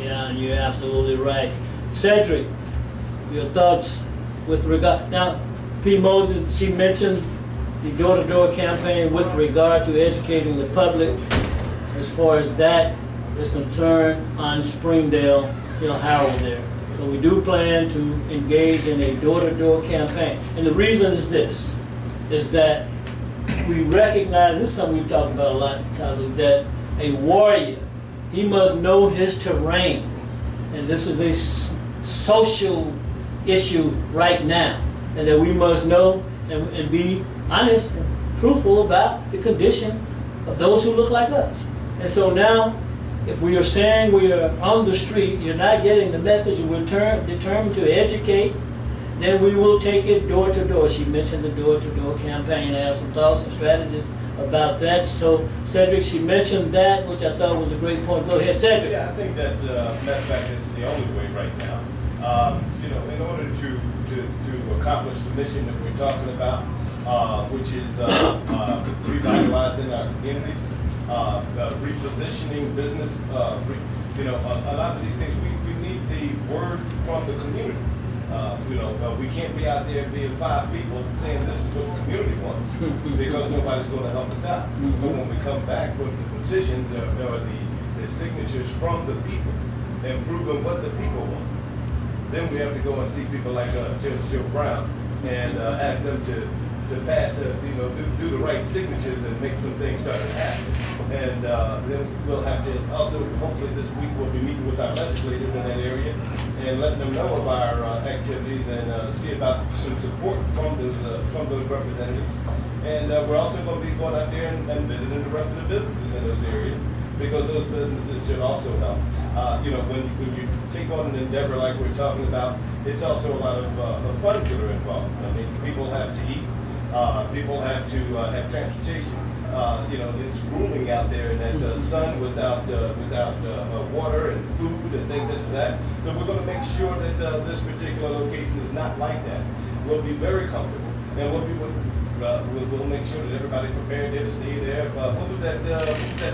Yeah, and you're absolutely right. Cedric, your thoughts with regard, now, P. Moses, she mentioned the door-to-door campaign with regard to educating the public as far as that is concerned on Springdale, Harold there. So we do plan to engage in a door-to-door campaign. And the reason is this, is that we recognize, this is something we've talked about a lot, Talut, that a warrior, he must know his terrain. And this is a social issue right now. And that we must know and be honest and truthful about the condition of those who look like us. And so now, if we are saying we are on the street, you're not getting the message, and we're determined to educate, then we will take it door to door. She mentioned the door-to-door campaign. I have some thoughts and strategies about that. So, Cedric, she mentioned that, which I thought was a great point. Go ahead, Cedric. Yeah, I think that's, matter of fact, it's the only way right now. In order to accomplish the mission that we're talking about, which is revitalizing our communities, repositioning business, a lot of these things, we need the word from the community. We can't be out there being 5 people saying this is what the community wants because nobody's going to help us out. But when we come back with the petitions or the signatures from the people and proving what the people want, then we have to go and see people like Judge Joe Brown and ask them to pass do the right signatures and make some things start to happen. And then we'll have to also, hopefully this week, we'll be meeting with our legislators in that area and letting them know of our activities and see about some support from those representatives. And we're also going to be going out there and visiting the rest of the businesses in those areas because those businesses should also help. When you take on an endeavor like we're talking about, it's also a lot of funds that are involved. I mean, people have to eat. People have to have transportation. It's grueling out there in that sun without water and food and things such as that. So we're going to make sure that this particular location is not like that. We'll be very comfortable, and we'll make sure that everybody's prepared there to stay there. What was that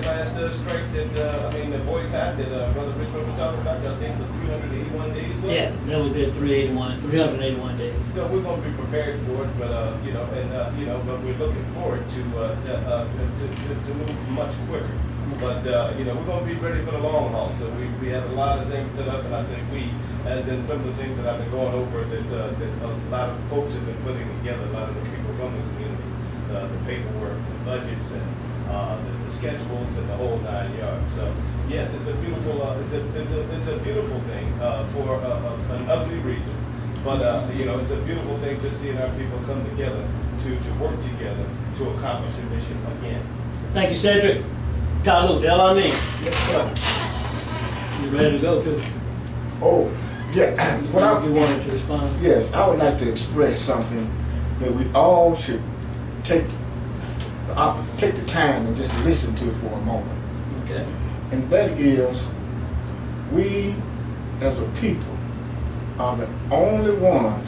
last strike the boycott that Brother Richmond was talking about? Just staying for 381 days. Yeah, that was it. 381 days. So we're going to be prepared for it, but but we're looking forward to move much quicker. But we're going to be ready for the long haul. So we have a lot of things set up, and I say we, as in some of the things that I've been going over that a lot of folks have been putting together. A lot of the people from the community, the paperwork, the budgets, and the schedules, and the whole 9 yards. So yes, it's a beautiful it's a beautiful thing for an ugly reason. But it's a beautiful thing just seeing our people come together to work together to accomplish a mission again. Thank you, Cedric. Talut, amin. Yes, sir. You ready to go too? Oh, yeah. You wanted to respond? Yes, I would like to express something that we all should take the time and just listen to for a moment. Okay. And that is, we as a people are the only ones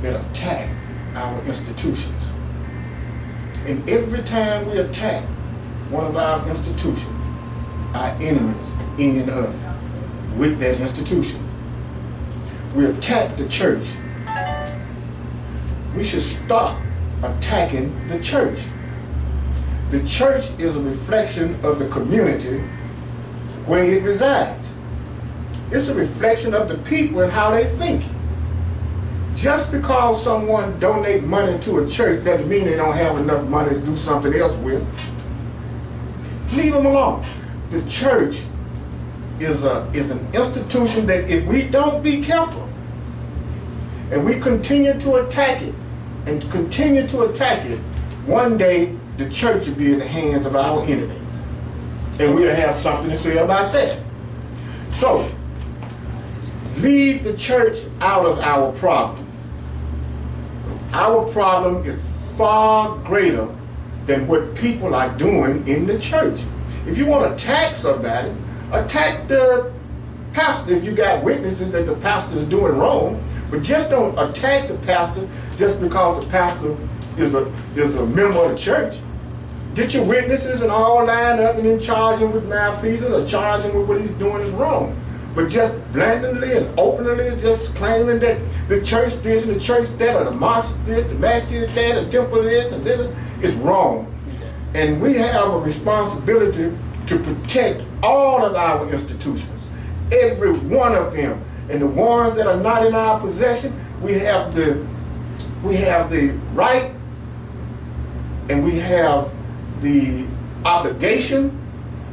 that attack our institutions. And every time we attack one of our institutions, our enemies end up with that institution. We attack the church. We should stop attacking the church. The church is a reflection of the community where it resides. It's a reflection of the people and how they think. Just because someone donates money to a church doesn't mean they don't have enough money to do something else with. Leave them alone. The church is an institution that if we don't be careful and we continue to attack it and continue to attack it, one day the church will be in the hands of our enemy. And we'll have something to say about that. So, leave the church out of our problem. Our problem is far greater than what people are doing in the church. If you want to attack somebody, attack the pastor if you got witnesses that the pastor is doing wrong, but just don't attack the pastor just because the pastor is a member of the church. Get your witnesses and all lined up and then charge him with malfeasance or charge him with what he's doing is wrong. But just blandly and openly just claiming that the church this and the church that, or the mosque this, the masjid that, the temple this and this is wrong. And we have a responsibility to protect all of our institutions, every one of them. And the ones that are not in our possession, we have the right and we have the obligation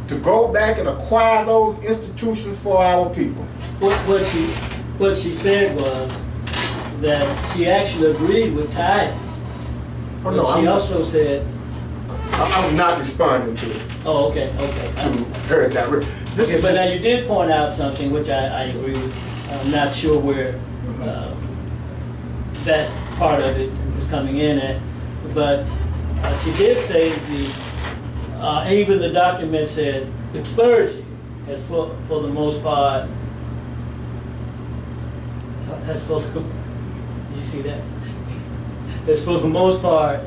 to go back and acquire those institutions for our people. What she said was that she actually agreed with tithing. Oh, no, But she also said, I'm not responding to it. oh, okay. To her direct. This Okay, is but now just, you did point out something which I agree with. I'm not sure where that part of it is coming in at, but she did say even the document said the clergy has for the most part did you see that? Has for the most part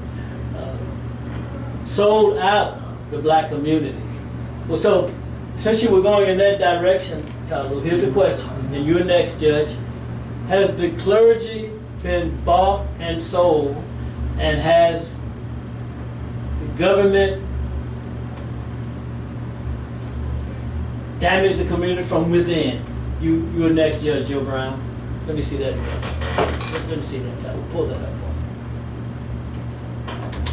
sold out the black community. Well, so since you were going in that direction, Talut, here's the question, and you're next, Judge. Has the clergy been bought and sold, and has the government damaged the community from within? You're next, Judge Joe Brown. Let me see that. Let me see that, Talut. Pull that up for me.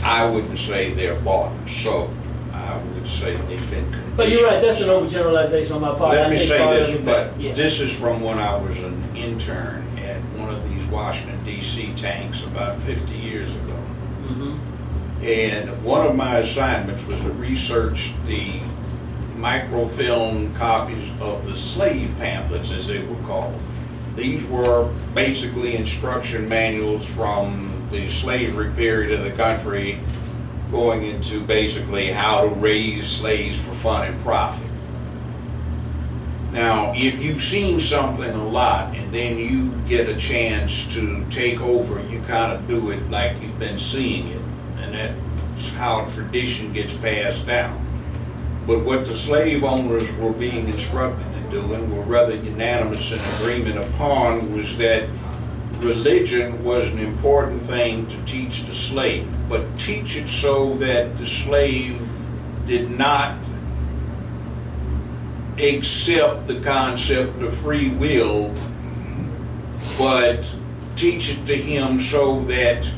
I wouldn't say they're bought and sold. I would say they've been conditioned. But you're right, that's an overgeneralization on my part. Let I me think say part this, of it, but yeah. this is from when I was an intern at one of these Washington, D.C. tanks about 50 years ago. Mm-hmm. And one of my assignments was to research the microfilm copies of the slave pamphlets, as they were called. These were basically instruction manuals from the slavery period of the country, going into basically how to raise slaves for fun and profit. Now, if you've seen something a lot and then you get a chance to take over, you kind of do it like you've been seeing it, and that's how tradition gets passed down. But what the slave owners were being instructed to do, and were rather unanimous in agreement upon, was that religion was an important thing to teach the slave, but teach it so that the slave did not accept the concept of free will, but teach it to him so that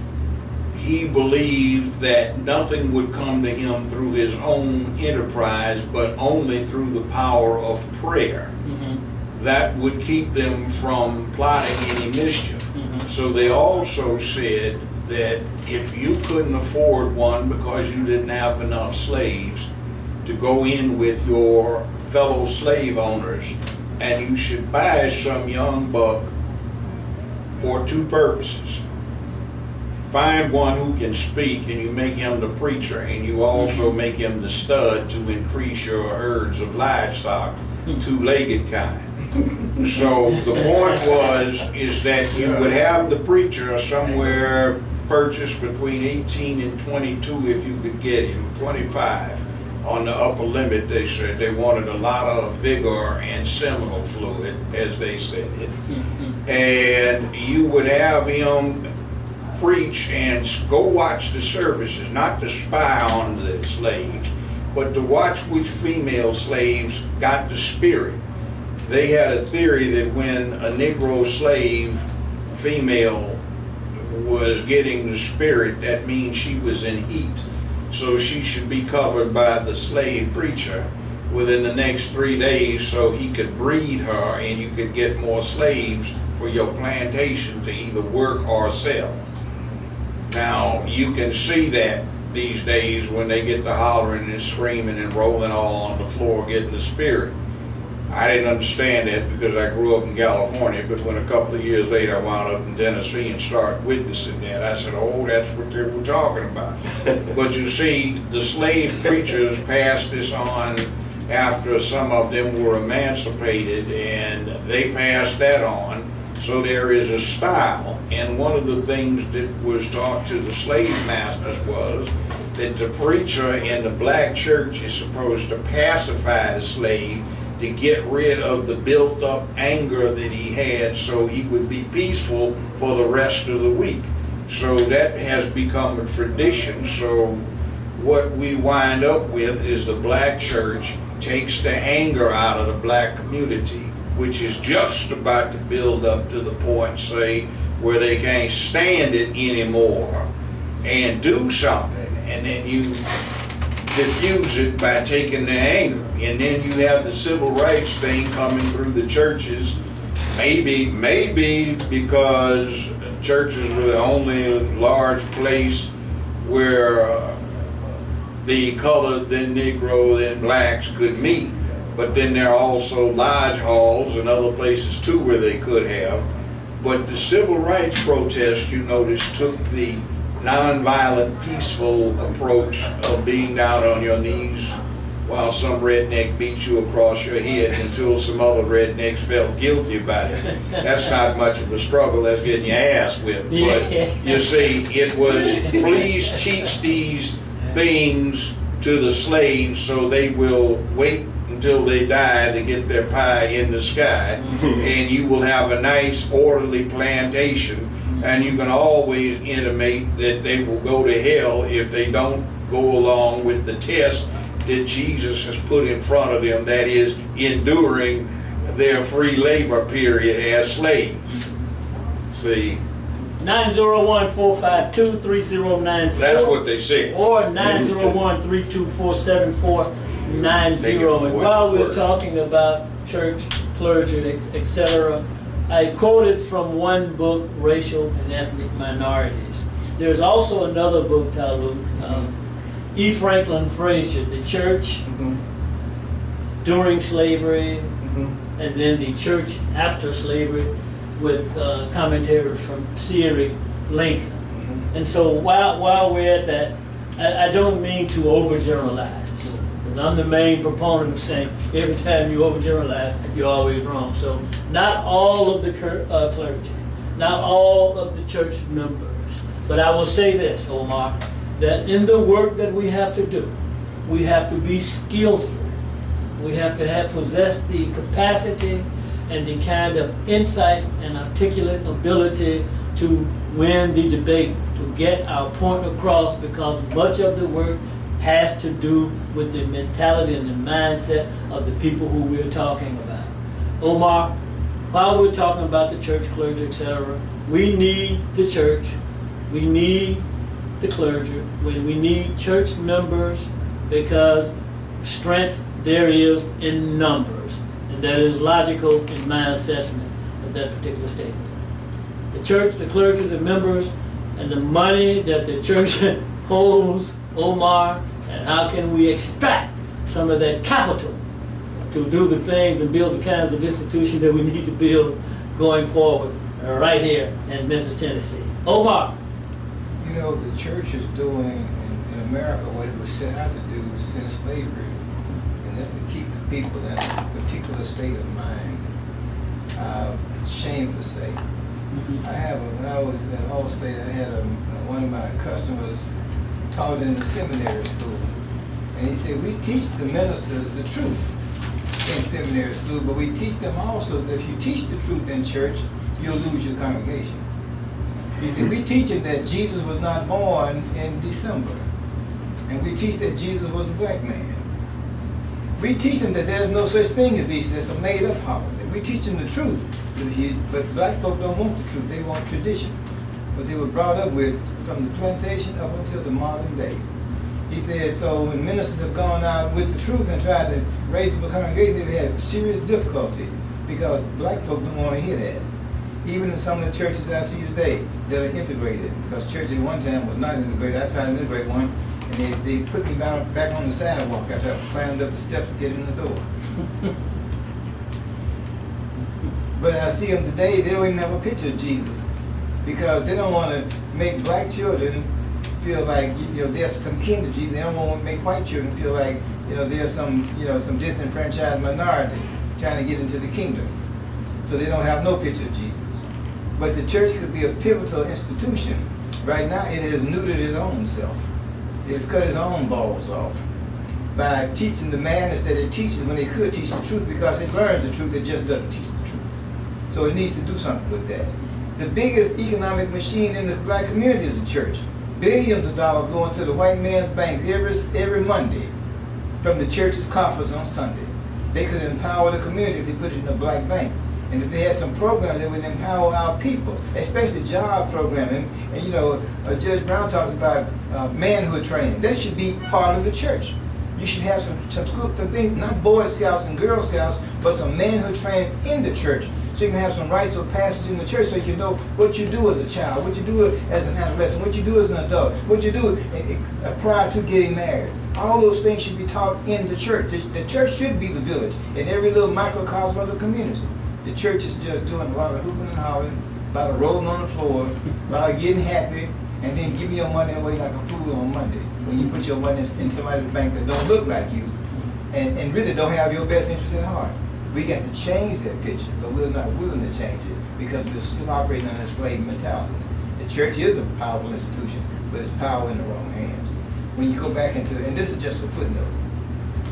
he believed that nothing would come to him through his own enterprise, but only through the power of prayer. Mm-hmm. That would keep them from plotting any mischief. Mm-hmm. So they also said that if you couldn't afford one because you didn't have enough slaves, to go in with your fellow slave owners, and you should buy some young buck for two purposes. Find one who can speak, and you make him the preacher, and you also make him the stud to increase your herds of livestock, two-legged kind. So the point is that you would have the preacher somewhere purchased between 18 and 22 if you could get him, 25 on the upper limit. They said they wanted a lot of vigor and seminal fluid, as they said it. And you would have him preach and go watch the services, not to spy on the slaves, but to watch which female slaves got the spirit. They had a theory that when a Negro slave female was getting the spirit, that means she was in heat. So she should be covered by the slave preacher within the next 3 days so he could breed her and you could get more slaves for your plantation to either work or sell. Now, you can see that these days when they get to hollering and screaming and rolling all on the floor getting the spirit. I didn't understand that because I grew up in California, but when a couple of years later I wound up in Tennessee and started witnessing that, I said, oh, that's what they were talking about. But you see, the slave preachers passed this on after some of them were emancipated, and they passed that on. So there is a style, and one of the things that was taught to the slave masters was that the preacher in the black church is supposed to pacify the slave to get rid of the built up anger that he had so he would be peaceful for the rest of the week. So that has become a tradition. So what we wind up with is the black church takes the anger out of the black community, which is just about to build up to the point, say, where they can't stand it anymore and do something, and then you diffuse it by taking the anger. And then you have the civil rights thing coming through the churches, maybe because churches were the only large place where the colored, then Negro, then blacks could meet. But then there are also lodge halls and other places too where they could have. But the civil rights protest, you notice, took the nonviolent, peaceful approach of being down on your knees while some redneck beat you across your head until some other rednecks felt guilty about it. That's not much of a struggle, that's getting your ass whipped. But you see, it was, please teach these things to the slaves so they will wait until they die to get their pie in the sky, and you will have a nice orderly plantation, and you can always intimate that they will go to hell if they don't go along with the test that Jesus has put in front of them, that is, enduring their free labor period as slaves. See? 901-452-3094. That's what they say. Or 901-324-7490. And while we're talking about church, clergy, etc., I quoted from one book, Racial and Ethnic Minorities. There's also another book, Talut, E. Franklin Frazier, The Church During Slavery, and then The Church After Slavery, with commentators from Cedric, Lincoln. And so while we're at that, I don't mean to overgeneralize. I'm the main proponent of saying every time you overgeneralize, you're always wrong. So not all of the clergy, not all of the church members, but I will say this, Omar, that in the work that we have to do, we have to be skillful. We have to possess the capacity and the kind of insight and articulate ability to win the debate, to get our point across, because much of the work has to do with the mentality and the mindset of the people who we're talking about. Omar, while we're talking about the church, clergy, etc., we need the church, we need the clergy, we need church members, because strength there is in numbers. And that is logical in my assessment of that particular statement. The church, the clergy, the members, and the money that the church holds, Omar, and how can we extract some of that capital to do the things and build the kinds of institutions that we need to build going forward right here in Memphis, Tennessee. Omar. You know, the church is doing in America what it was set out to do since slavery, and that's to keep the people in a particular state of mind. Shame to say. When I was at Allstate, I had one of my customers taught in the seminary school, and he said, we teach the ministers the truth in seminary school, but we teach them also that if you teach the truth in church, you'll lose your congregation. He said, we teach them that Jesus was not born in December, and we teach that Jesus was a black man. We teach them that there's no such thing as Easter, it's a made-up holiday. We teach them the truth, but black folk don't want the truth, they want tradition. What they were brought up with from the plantation up until the modern day. He said, so when ministers have gone out with the truth and tried to raise up a congregation, they have serious difficulty because black folk don't want to hear that. Even in some of the churches I see today that are integrated, because church at one time was not integrated. I tried to integrate one, and they put me back on the sidewalk after I climbed up the steps to get in the door. But I see them today, they don't even have a picture of Jesus, because they don't want to make black children feel like there's some kin to Jesus. They don't want to make white children feel like there's some some disenfranchised minority trying to get into the kingdom. So they don't have no picture of Jesus. But the church could be a pivotal institution. Right now, it has neutered its own self. It's cut its own balls off. by teaching the madness that it teaches when they could teach the truth, because it learns the truth, it just doesn't teach the truth. So it needs to do something with that. The biggest economic machine in the black community is the church. Billions of dollars going to the white man's banks every Monday from the church's coffers on Sunday. They could empower the community if they put it in a black bank. And if they had some programs that would empower our people, especially job programming. And you know, Judge Brown talks about manhood training. That should be part of the church. You should have some things, not Boy Scouts and Girl Scouts, but some manhood training in the church. So you can have some rites of passage in the church, so you know what you do as a child, what you do as an adolescent, what you do as an adult, what you do prior to getting married. All those things should be taught in the church. The church should be the village in every little microcosm of the community. The church is just doing a lot of hooping and hollering, a lot of rolling on the floor, a lot of getting happy, and then giving your money away like a fool on Monday when you put your money in somebody's bank that don't look like you and really don't have your best interest at heart. We got to change that picture, but we're not willing to change it because we're still operating on a slave mentality. The church is a powerful institution, but it's power in the wrong hands. When you go back into, and this is just a footnote,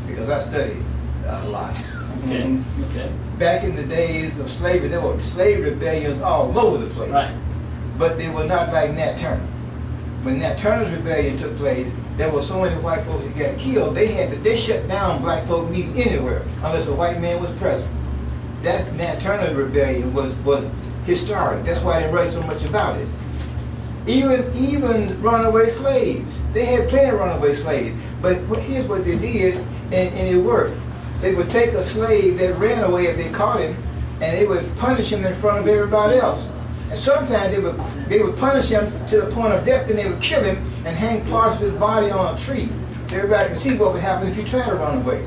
because I studied a lot. Okay. Okay. Back in the days of slavery, there were slave rebellions all over the place. Right. But they were not like Nat Turner. When Nat Turner's rebellion took place, there were so many white folks that got killed, they shut down black folk meeting anywhere unless a white man was present. That Nat Turner rebellion was historic. That's why they write so much about it. Even runaway slaves. They had plenty of runaway slaves. But here's what they did, and it worked. They would take a slave that ran away if they caught him, and they would punish him in front of everybody else. And sometimes they would punish him to the point of death, and they would kill him and hang parts of his body on a tree so everybody can see what would happen if he tried to run away.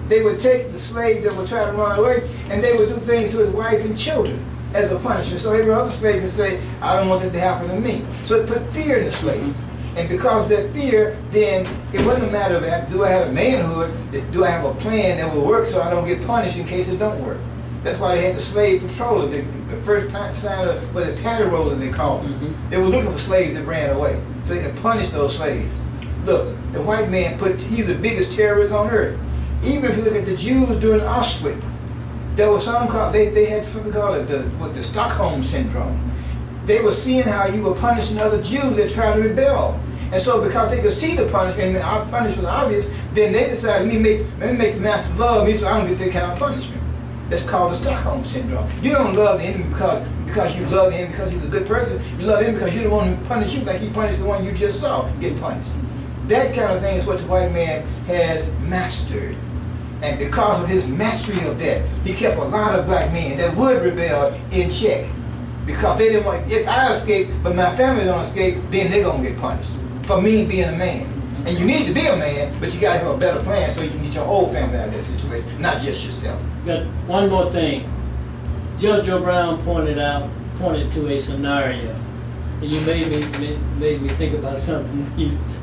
They would take the slave that would try to run away, and they would do things to his wife and children as a punishment. So every other slave can say, I don't want that to happen to me. So it put fear in the slave. And because of that fear, then it wasn't a matter of, do I have a manhood? Do I have a plan that will work so I don't get punished in case it don't work? That's why they had the slave patroller, the first sign of what the panty roller they called them. They were looking for slaves that ran away, so they could punish those slaves. Look, the white man he's the biggest terrorist on earth. Even if you look at the Jews during Auschwitz, there was something called, they had something called the Stockholm Syndrome. They were seeing how you were punishing other Jews that tried to rebel. And so because they could see the punishment, and our punishment was obvious, then they decided, let me make the master love me so I don't get that kind of punishment. That's called the Stockholm Syndrome. You don't love the enemy because you love him because he's a good person. You love him because you're the one who punished you like he punished the one you just saw get punished. That kind of thing is what the white man has mastered. And because of his mastery of that, he kept a lot of black men that would rebel in check. Because they didn't want, if I escape, but my family don't escape, then they're going to get punished for me being a man. And you need to be a man, but you got to have a better plan so you can get your whole family out of that situation, not just yourself. Got one more thing. Judge Joe Brown pointed to a scenario. And you made me think about something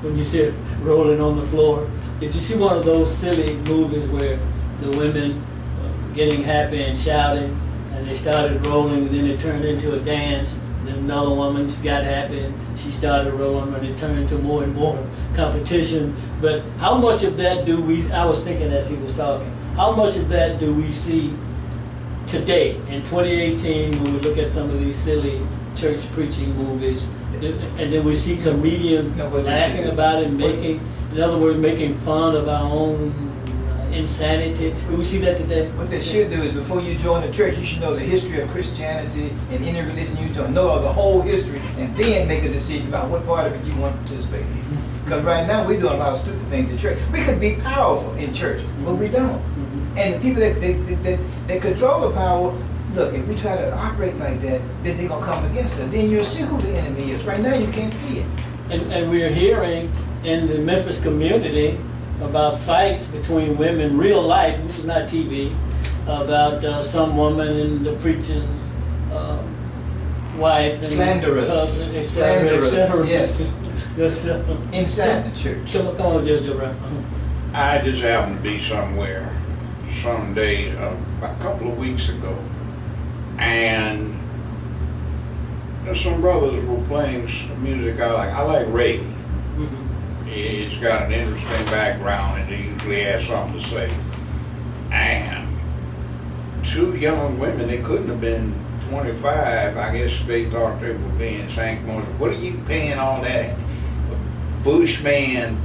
when you said rolling on the floor. Did you see one of those silly movies where the women were getting happy and shouting, and they started rolling, and then it turned into a dance? Then another woman got happy and she started rolling, and it turned into more and more competition. But how much of that I was thinking as he was talking, how much of that do we see today in 2018 when we look at some of these silly church preaching movies, and then we see comedians laughing about it, in other words, making fun of our own insanity? Do we see that today? What they should do is before you join the church, you should know the history of Christianity and any religion you join. Know the whole history and then make a decision about what part of it you want to participate in. Because right now we're doing a lot of stupid things in church. We could be powerful in church, but we don't. And the people that control the power, look, if we try to operate like that, then they're going to come against us. Then you'll see who the enemy is. Right now you can't see it. And we're hearing in the Memphis community about fights between women, real life, this is not TV, about some woman and the preacher's wife. And slanderous. Et Slanderous, cetera. yes. Inside the church. Come on, Judge Brown. I just happened to be somewhere some days, a couple of weeks ago, and some brothers were playing some music I like. I like reggae. It's got an interesting background and it usually has something to say. And two young women, they couldn't have been 25. I guess they thought they were being sanctimonious. What are you paying all that Bushman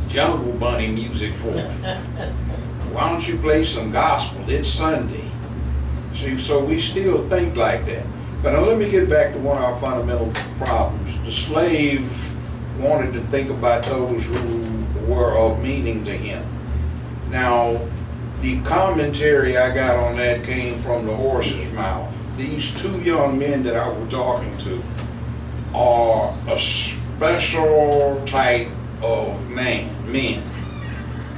Jungle Bunny music for? Why don't you play some gospel? It's Sunday. See, so we still think like that. But now let me get back to one of our fundamental problems. The slave wanted to think about those who were of meaning to him. Now, the commentary I got on that came from the horse's mouth. These two young men that I was talking to are a special type of men.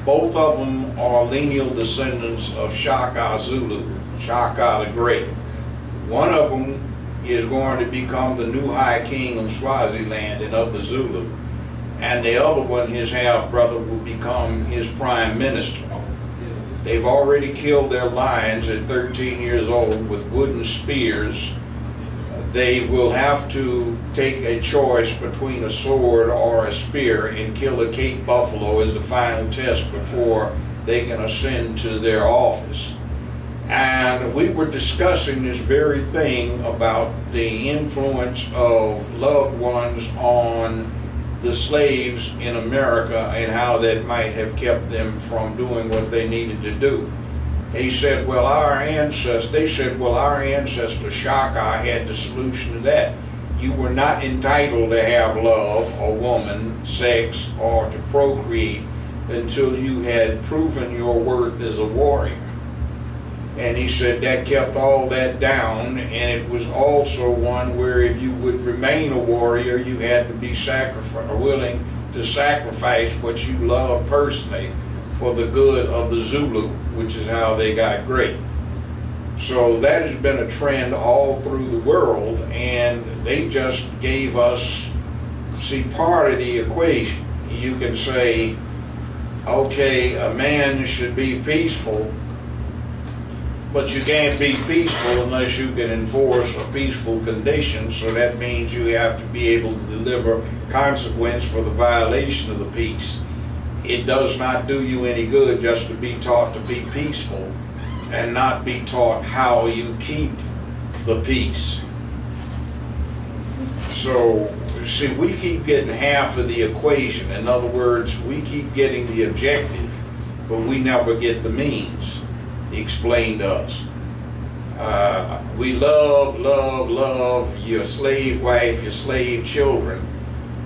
Both of them are lineal descendants of Shaka Zulu, Shaka the Great. One of them is going to become the new High King of Swaziland and of the Zulu. And the other one, his half-brother, will become his prime minister. They've already killed their lions at 13 years old with wooden spears. They will have to take a choice between a sword or a spear and kill a Cape buffalo as the final test before they can ascend to their office. And we were discussing this very thing about the influence of loved ones on the slaves in America and how that might have kept them from doing what they needed to do. They said, well, our ancestor Shaka had the solution to that. You were not entitled to have love, a woman, sex, or to procreate until you had proven your worth as a warrior. And he said that kept all that down, and it was also one where if you would remain a warrior, you had to be willing to sacrifice what you loved personally for the good of the Zulu, which is how they got great. So that has been a trend all through the world, and they just gave us, see, part of the equation. You can say, okay, a man should be peaceful, but you can't be peaceful unless you can enforce a peaceful condition, so that means you have to be able to deliver consequence for the violation of the peace. It does not do you any good just to be taught to be peaceful and not be taught how you keep the peace. So, see, we keep getting half of the equation. In other words, we keep getting the objective, but we never get the means explained to us. We love your slave wife, your slave children,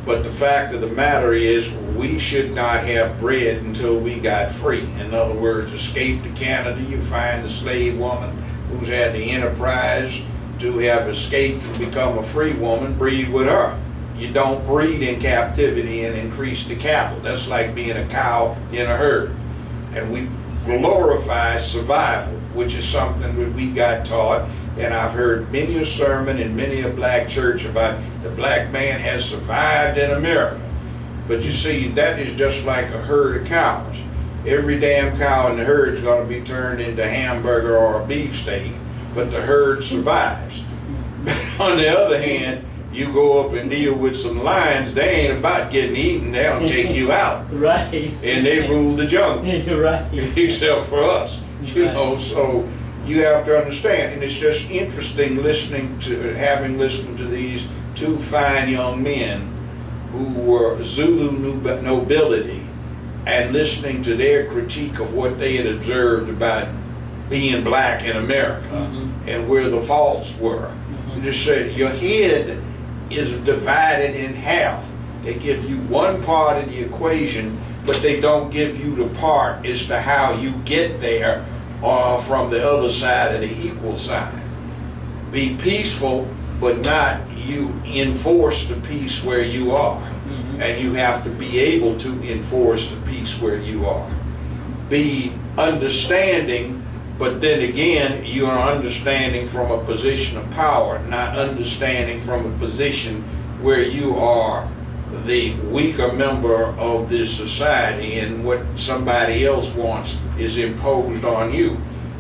but the fact of the matter is we should not have bread until we got free. In other words, escape to Canada, you find a slave woman who's had the enterprise to have escaped and become a free woman, breed with her. You don't breed in captivity and increase the cattle. That's like being a cow in a herd. And we glorify survival, which is something that we got taught, and I've heard many a sermon in many a black church about the black man has survived in America. But you see, that is just like a herd of cows. Every damn cow in the herd is going to be turned into a hamburger or a beefsteak, but the herd survives. On the other hand, you go up and deal with some lions, they ain't about getting eaten, they'll take you out. Right. And they rule the jungle. Right. Except for us. You know, so you have to understand, and it's just interesting having listened to these two fine young men who were Zulu nobility and listening to their critique of what they had observed about being black in America and where the faults were. You just said your head is divided in half. They give you one part of the equation, but they don't give you the part as to how you get there from the other side of the equal sign. Be peaceful, but not you enforce the peace where you are. And you have to be able to enforce the peace where you are. Be understanding, but then again, you are understanding from a position of power, not understanding from a position where you are the weaker member of this society and what somebody else wants is imposed on you.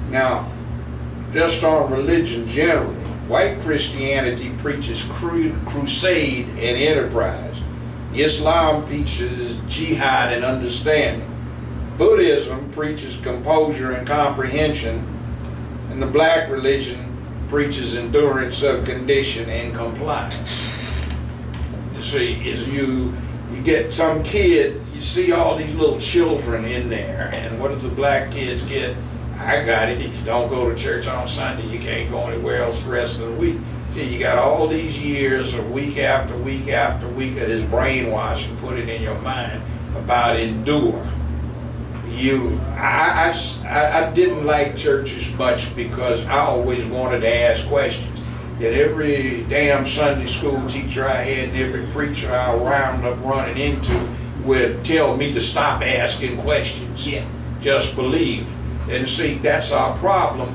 Now, just on religion generally, white Christianity preaches crusade and enterprise. Islam preaches jihad and understanding. Buddhism preaches composure and comprehension. And the black religion preaches endurance of condition and compliance. You see, is you get some kid, you see all these little children in there, and what do the black kids get? I got it. If you don't go to church on Sunday, you can't go anywhere else the rest of the week. See, you got all these years of week after week after week of this brainwashing put it in your mind about endure. I didn't like churches much because I always wanted to ask questions. Yet every damn Sunday school teacher I had and every preacher I wound up running into would tell me to stop asking questions. Yeah. Just believe. And see, that's our problem.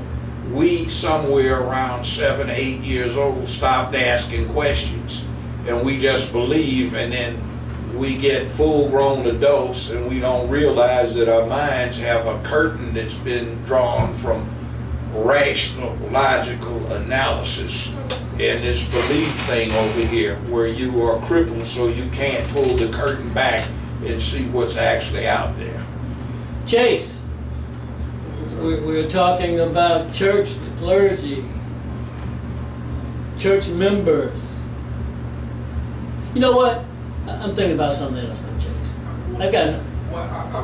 We, somewhere around 7, 8 years old, stopped asking questions. And we just believe, and then we get full-grown adults and we don't realize that our minds have a curtain that's been drawn from rational, logical analysis and this belief thing over here where you are crippled so you can't pull the curtain back and see what's actually out there. Chase, we're talking about church, the clergy, church members. You know what? I'm thinking about something else now, Chase. I got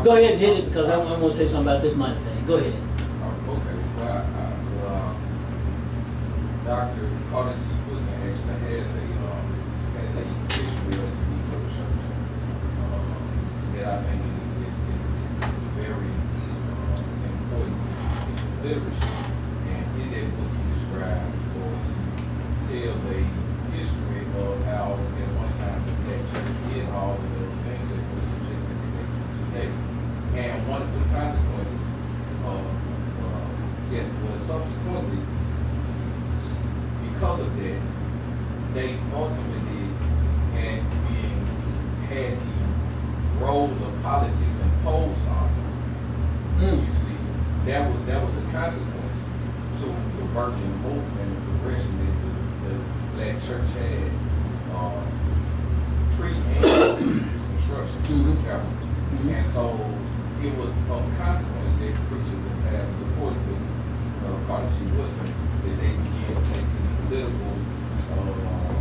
go ahead and hit it because I want to say something about this money thing. Go ahead. Okay. Well, Dr. Collins actually has a history of the Negro Church that I think is very important. It's literacy, and in that book he describes or he tells a history of how at one time the black church did all of those things that were suggested that they do today. And one of the consequences was subsequently, because of that, they ultimately had the role of politics imposed on them. You see, that was a consequence to the working movement and the progression that the black church had pre and construction government. And so it was of consequence that preachers and pastors, according to Carter G. Woodson, that they began to take these political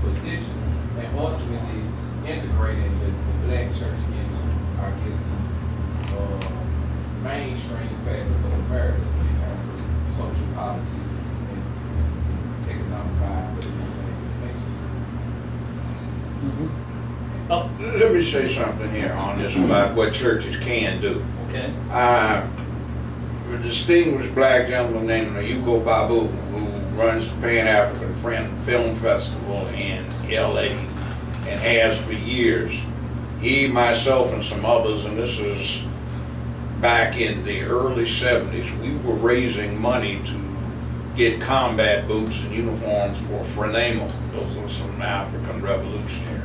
positions and ultimately integrating the black church into, I guess, the mainstream fabric of America in terms of social politics and economic viability. Oh, let me say something here on this about what churches can do. Okay. A distinguished black gentleman named Yuko Babu, who runs the Pan-African Film Festival in LA and has for years. He, myself, and some others, and this is back in the early 70s, we were raising money to get combat boots and uniforms for Frelimo. Those are some African revolutionaries.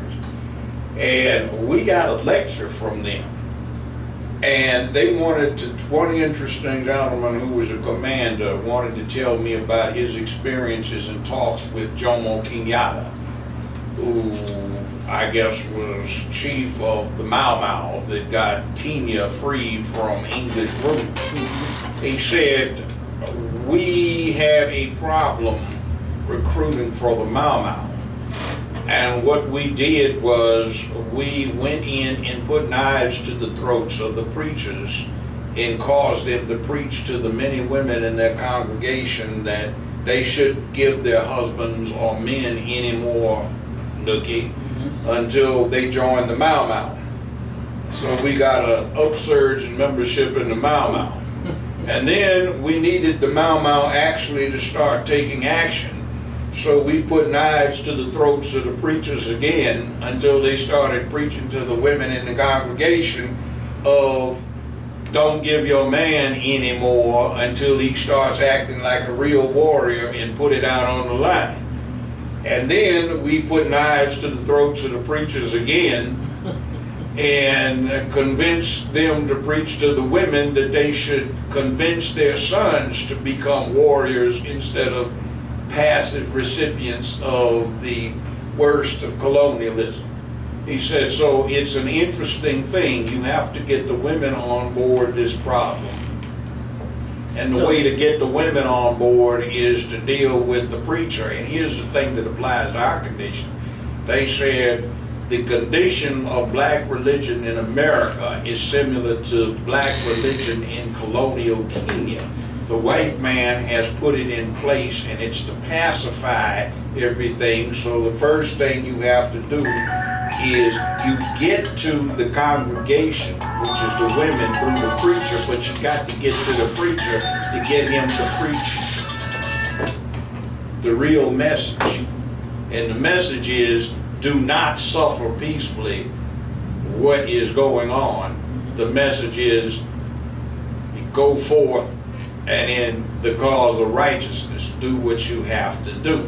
And we got a lecture from them. And they wanted to, one interesting gentleman who was a commander wanted to tell me about his experiences and talks with Jomo Kenyatta, who I guess was chief of the Mau Mau that got Kenya free from English rule. He said, we had a problem recruiting for the Mau Mau. And what we did was we went in and put knives to the throats of the preachers and caused them to preach to the many women in their congregation that they should give their husbands or men any more nookie until they joined the Mau Mau. So we got an upsurge in membership in the Mau Mau. And then we needed the Mau Mau actually to start taking action. So we put knives to the throats of the preachers again until they started preaching to the women in the congregation of don't give your man any more until he starts acting like a real warrior and put it out on the line. And then we put knives to the throats of the preachers again and convinced them to preach to the women that they should convince their sons to become warriors instead of passive recipients of the worst of colonialism. He said, so it's an interesting thing. You have to get the women on board this problem. And the way to get the women on board is to deal with the preacher. And here's the thing that applies to our condition. They said the condition of black religion in America is similar to black religion in colonial Kenya. The white man has put it in place, and it's to pacify everything. So the first thing you have to do is you get to the congregation, which is the women, through the preacher, but you got to get to the preacher to get him to preach the real message. And the message is, do not suffer peacefully what is going on. The message is, go forth and in the cause of righteousness, do what you have to do.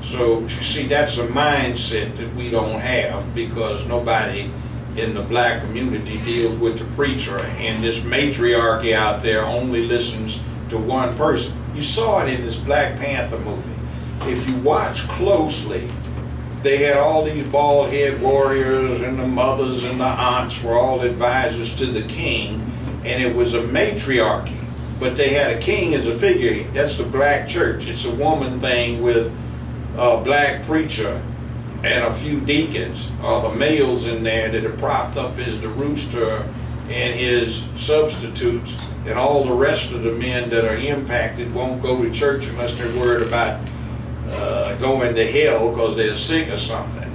So, you see, that's a mindset that we don't have, because nobody in the black community deals with the preacher, and this matriarchy out there only listens to one person. You saw it in this Black Panther movie. If you watch closely, they had all these bald-head warriors, and the mothers and the aunts were all advisors to the king, and it was a matriarchy. But they had a king as a figure. That's the black church. It's a woman thing with a black preacher and a few deacons, or the males in there that are propped up as the rooster and his substitutes, and all the rest of the men that are impacted won't go to church unless they're worried about going to hell because they're sick or something.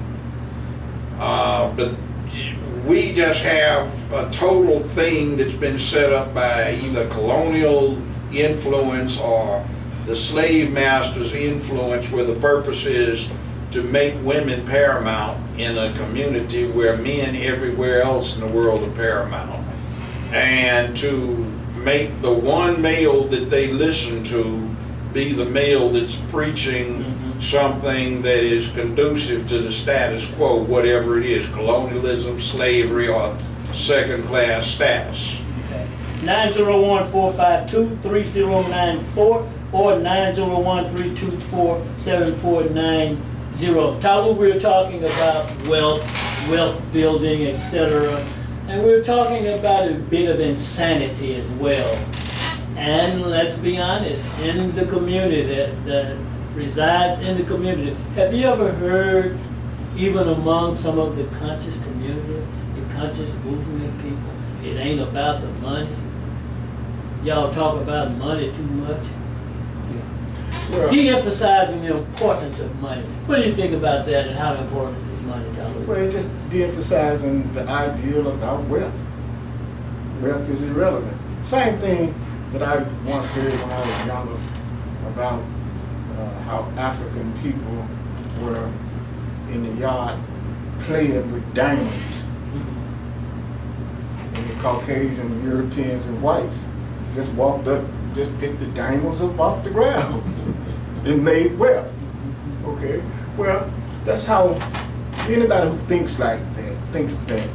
But we just have a total thing that's been set up by either colonial influence or the slave master's influence, where the purpose is to make women paramount in a community where men everywhere else in the world are paramount, and to make the one male that they listen to be the male that's preaching something that is conducive to the status quo, whatever it is, colonialism, slavery, or second-class status. Okay. 901-452-3094 or 901-324-7490. Talut, we were talking about wealth building, etc. And we were talking about a bit of insanity as well. And let's be honest, in the community that resides in the community, have you ever heard, even among some of the conscious community, the conscious movement people, it ain't about the money? Y'all talk about money too much? Well, De-emphasizing the importance of money. What do you think about that, and how important is money, Talut? well, it's just de-emphasizing the ideal about wealth. Wealth is irrelevant. Same thing that I once heard when I was younger about how African people were in the yard playing with diamonds. And the Caucasian, Europeans, and whites just walked up, just picked the diamonds up off the ground and made wealth. Okay, well, that's how anybody who thinks like that, thinks that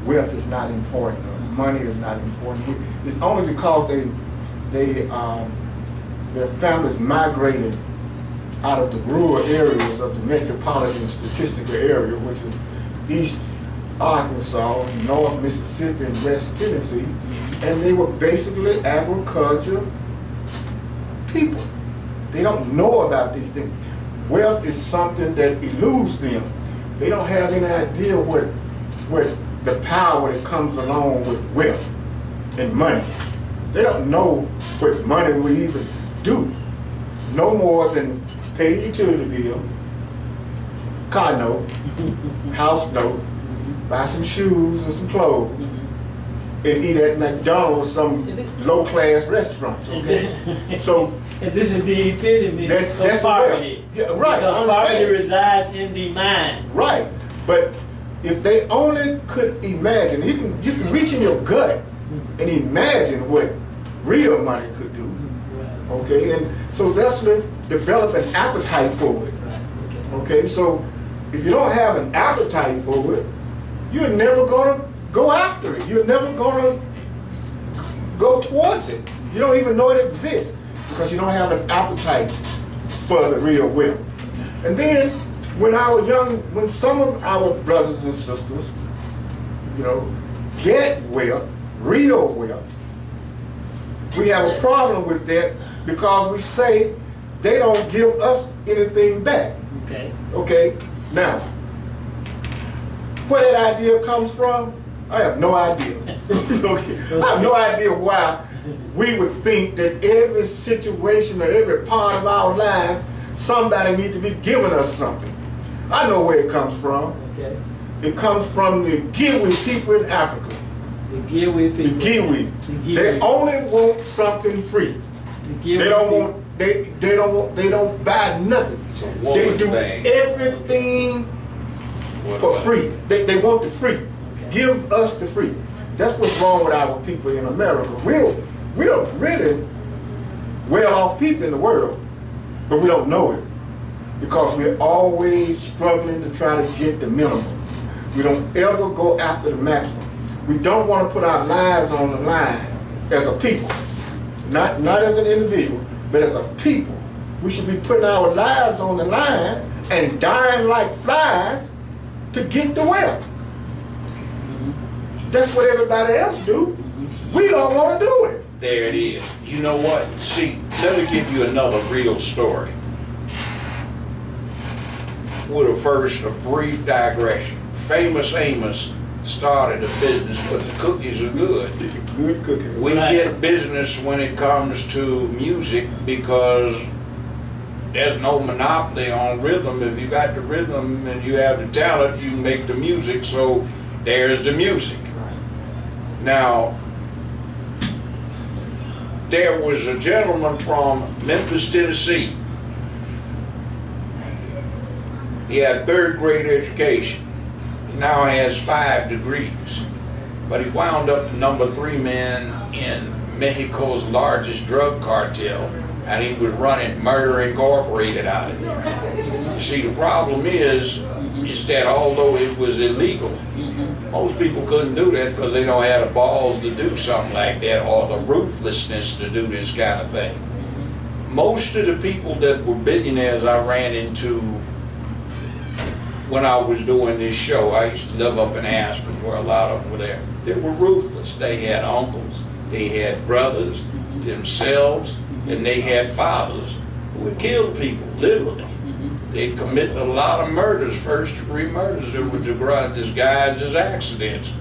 wealth is not important or money is not important. It's only because their families migrated out of the rural areas of the metropolitan statistical area, which is East Arkansas, North Mississippi, and West Tennessee, and they were basically agriculture people. They don't know about these things. Wealth is something that eludes them. They don't have any idea what the power that comes along with wealth and money. They don't know what money will even do. No more than pay the utility bill, car note, house note, buy some shoes and some clothes, and eat at McDonald's, some low-class restaurants. Okay, so and this is the epitome of poverty. Yeah, right. Because poverty resides in the mind. Right, but if they only could imagine, you can reach in your gut and imagine what real money could do. Okay, and so that's what develop an appetite for it. Okay, so if you don't have an appetite for it, you're never gonna go after it. You're never gonna go towards it. You don't even know it exists because you don't have an appetite for the real wealth. And then when some of our brothers and sisters, get wealth, real wealth, we have a problem with that because we say they don't give us anything back. Okay. Okay? Now, where that idea comes from, I have no idea. Okay? I have no idea why we would think that every situation or every part of our life, somebody needs to be giving us something. I know where it comes from. Okay. It comes from the Giwi people in Africa. The Giwi people. The Giwi. They only want something free. The Giwi They don't people. want. They don't buy nothing. It's a They woman do thing. everything for free. They want the free. Okay. Give us the free. That's what's wrong with our people in America. We're really well-off people in the world, but we don't know it because we're always struggling to try to get the minimum. We don't ever go after the maximum. We don't want to put our lives on the line as a people, not as an individual, but as a people. We should be putting our lives on the line and dying like flies to get the wealth. That's what everybody else do. We don't want to do it. There it is. You know what? See, let me give you another real story. With a brief digression. Famous Amos started a business, but the cookies are good. Good cooking. We get business when it comes to music because there's no monopoly on rhythm. If you got the rhythm and you have the talent, you make the music, so there's the music. Now, there was a gentleman from Memphis, Tennessee. He had third grade education. Now he has 5 degrees. But he wound up the number 3 man in Mexico's largest drug cartel, and he was running Murder Incorporated out of there. See, the problem is that although it was illegal, most people couldn't do that because they don't have the balls to do something like that or the ruthlessness to do this kind of thing. Most of the people that were billionaires I ran into when I was doing this show, I used to live up in Aspen where a lot of them were there. They were ruthless. They had uncles, they had brothers, themselves, and they had fathers who would kill people, literally. They'd commit a lot of murders, first-degree murders that were disguised as accidents.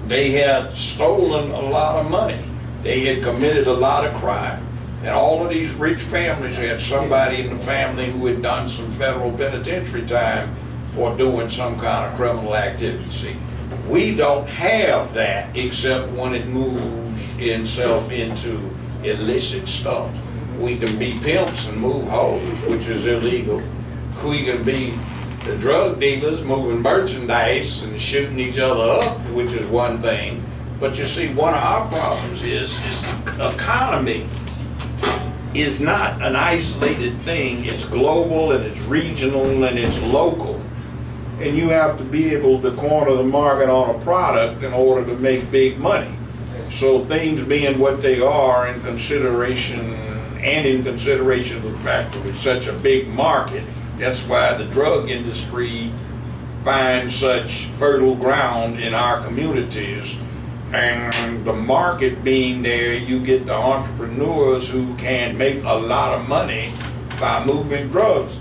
They had stolen a lot of money. They had committed a lot of crime. And all of these rich families had somebody in the family who had done some federal penitentiary time for doing some kind of criminal activity. See, we don't have that except when it moves itself into illicit stuff. We can be pimps and move hoes, which is illegal. We can be the drug dealers moving merchandise and shooting each other up, which is one thing. But you see, one of our problems is the economy is not an isolated thing. It's global and it's regional and it's local. And you have to be able to corner the market on a product in order to make big money. So things being what they are in consideration of the fact that it's such a big market, that's why the drug industry finds such fertile ground in our communities. And the market being there, you get the entrepreneurs who can make a lot of money by moving drugs.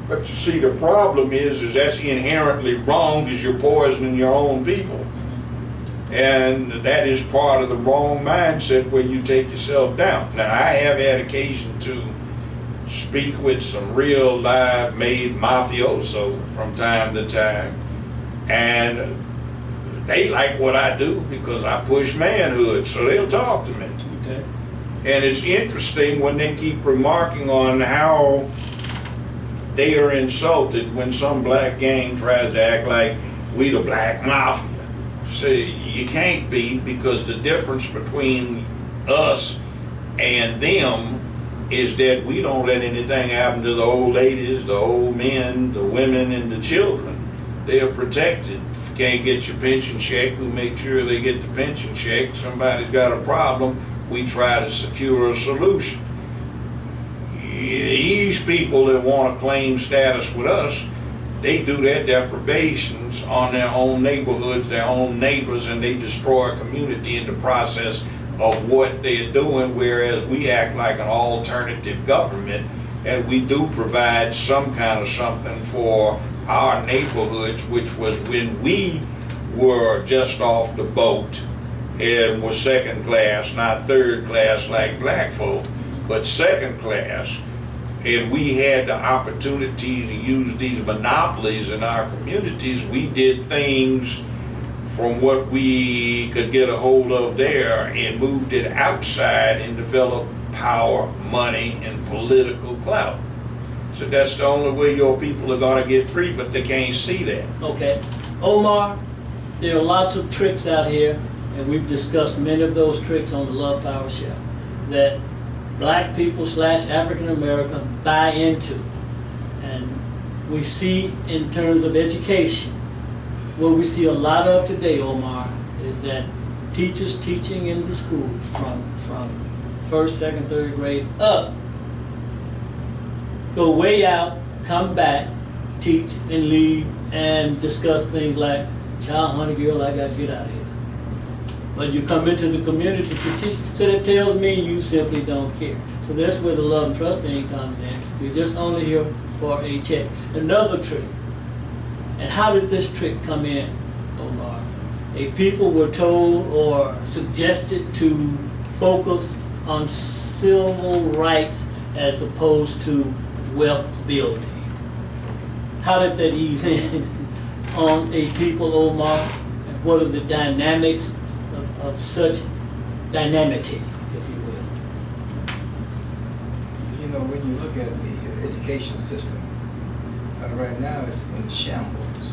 But you see, the problem is that's inherently wrong because you're poisoning your own people. And that is part of the wrong mindset where you take yourself down. Now, I have had occasion to speak with some real live made mafioso from time to time. And they like what I do because I push manhood, so they'll talk to me. Okay. And it's interesting when they keep remarking on how they are insulted when some black gang tries to act like we the black mafia. See, you can't be, because the difference between us and them is that we don't let anything happen to the old ladies, the old men, the women, and the children. They are protected. If you can't get your pension check, we make sure they get the pension check. Somebody's got a problem, we try to secure a solution. These people that want to claim status with us, they do their deprivations on their own neighborhoods, their own neighbors, and they destroy a community in the process of what they're doing, whereas we act like an alternative government, and we do provide some kind of something for our neighborhoods, which was when we were just off the boat and were second class, not third class like black folk, but second class. And we had the opportunity to use these monopolies in our communities. We did things from what we could get a hold of there and moved it outside and developed power, money, and political clout. So that's the only way your people are gonna get free, but they can't see that. Okay. Omar, there are lots of tricks out here, and we've discussed many of those tricks on the Love Power Show, that black people / African American buy into. And we see in terms of education, what we see a lot of today, Omar, is that teachers teaching in the schools from first, second, third grade up, go way out, come back, teach and leave, and discuss things like, child, honey, girl, I gotta get out of here. But you come into the community to teach, so that tells me you simply don't care. So that's where the love and trust thing comes in. You're just only here for a check. Another trick. And how did this trick come in, Omar? A people were told or suggested to focus on civil rights as opposed to wealth building. How did that ease in on a people, Omar? And what are the dynamics of such dynamity, if you will? You know, when you look at the education system, right now it's in shambles.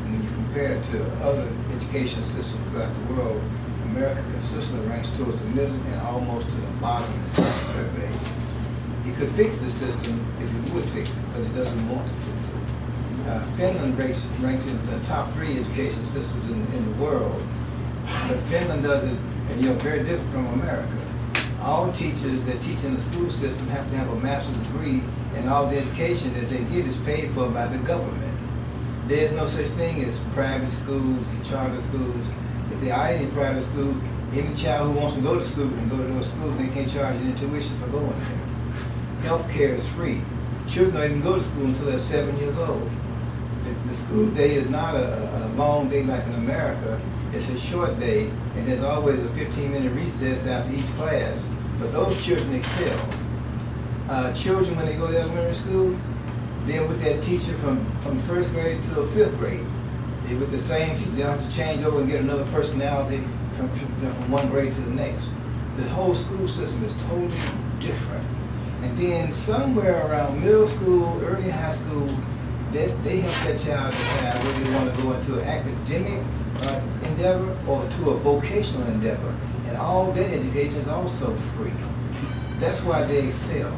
When you compare it to other education systems throughout the world, America consistently ranks towards the middle and almost to the bottom in some surveys. It could fix the system if it would fix it, but it doesn't want to fix it. Finland ranks in the top 3 education systems in the world, but Finland does it, and very different from America. All teachers that teach in the school system have to have a master's degree, and all the education that they get is paid for by the government. There's no such thing as private schools and charter schools. If there are any private schools, any child who wants to go to school can go to those schools. They can't charge any tuition for going there. Healthcare is free. Children don't even go to school until they're 7 years old. The school day is not a long day like in America. It's a short day, and there's always a 15-minute recess after each class. But those children excel. Children, when they go to elementary school, they're with that teacher from first grade to 5th grade. They're with the same teacher. They don't have to change over and get another personality from one grade to the next. The whole school system is totally different. And then somewhere around middle school, early high school, they help that child decide whether they want to go into an academic endeavor or to a vocational endeavor. And all that education is also free. That's why they excel.